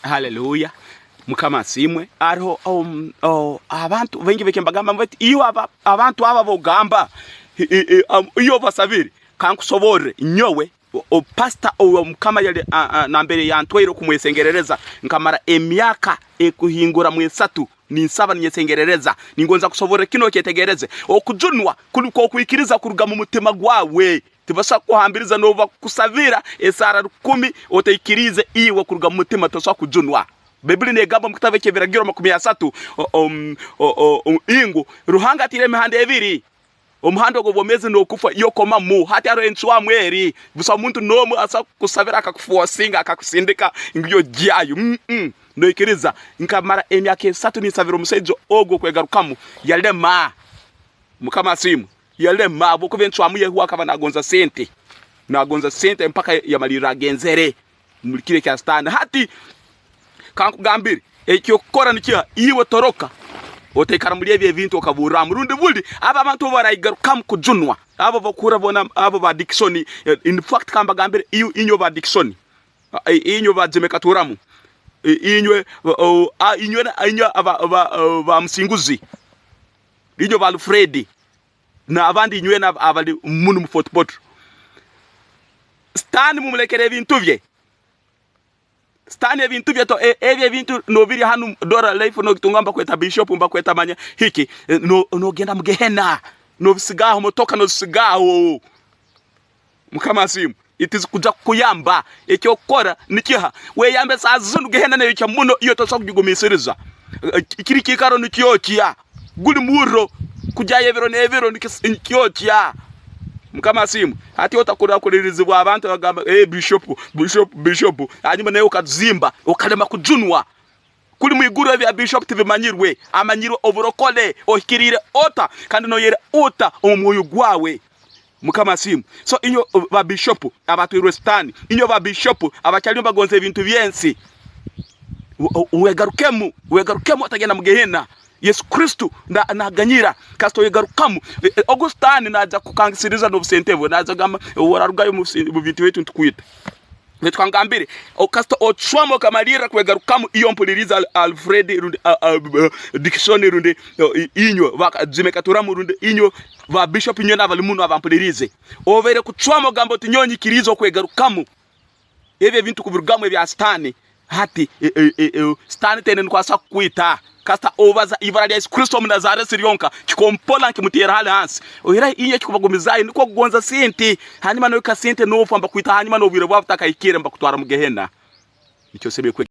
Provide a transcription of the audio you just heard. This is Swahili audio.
Haleluya. Mukama simwe ariho abantu bengi bekembagamba mbati iyo abantu aba bogamba iyo basabiri kankusobore nyowe o pastor o mukama yale na mbere yantwero kumwesengerereza nkamara emyaka ekuhingura mwesatu ninsaba nyesengerereza ningonza kusobore kino ketegereze okujunwa kuliko kwikiriza kuruga mu mutima gwawe tibasha kuhambiriza nova kusavira esara 10 oteikirize iwe kuruga mu mutima tosha kujunwa. Biblia negamba mu kitabu cy'Ebiragiro 13 ingu ruhanga atireme hande ebiri umuhando go bomeze no kufa iyo koma mu hati aro enchwa mweri busa umuntu nomu asa kusavira akakufosinga akakusindika ngiyo giayo no ikiriza nkamara emyaka 3 ni savira umusejo ogo kwegarukamu yalema mukama simu yalema boko benchwa mu yehu akaba nagonza sente mpaka yamalira genzere mulikire kya stand hati kanku gambiri ekyo kora nikia iwe toroka otekara muri ebye bintu okabura murundi buldi aba abantu barayigarukamu kujunwa abo bakura bona abo ba Dickson in fact kamba gambiri iyo inyo ba Dickson inyo ba Jemekaturamu inyo aba Msinguzi inyo ba Alfredi na abandi inyo na abali munu mu football stand mu mulekere bintu bye stani ebintu byeto ebye bintu no biri hanu dora life no kitungamba kweta bishop mba kweta manya hiki no genda mgehena no bisigaho motoka no sigaho mukama simu itizi kuja kuyamba ekyo kora nikiha we yambe sazunu gehena nayo cya muno iyo tosa kugigumisiriza ikiri kikaro nikiyokiya guli muro kujaye biro neviro nikiyokiya mukama simu hati otakura kulirizibwa abantu bagamba bishop hanyuma nayo ukazimba ukalema kujunwa kuli mwiguru ya bishop tivimanyirwe amanyirwe oburokole ohikirire ota kandi no yere ota omwoyo gwawe mukama simu so inyo ba bishop abatwirwe stani inyo ba bishop abacyali bagonze ibintu byensi uwegarukemu atagenda mugehena Yesu Kristo naganyira kasto yegarukamu Augustine naja kukangisiriza no busentevo naja gama wararugayo mu bintu wetu ntukwita netwangambire okasto ochwamo kamalira kwegarukamu iyo mpuliriza Alfred runde Dickson runde inyo Jemekaturamu runde inyo ba bishop inyo nabalimuno abampulirize overe kuchwamo gambo tinyonyi kirizo kwegarukamu ebye bintu kubirugamu ebya stani hati stani tene nkwasa kuita kasta ovaza ivara Yesu Kristo mu Nazareth sirionka kikompola nkimutera hali hansi ohira inye kikubagumizayo niko kugonza sente hanyuma no kasente no famba kuita hanyuma no bwire bwabutaka ikire mba kutwara mugehena icyo sebe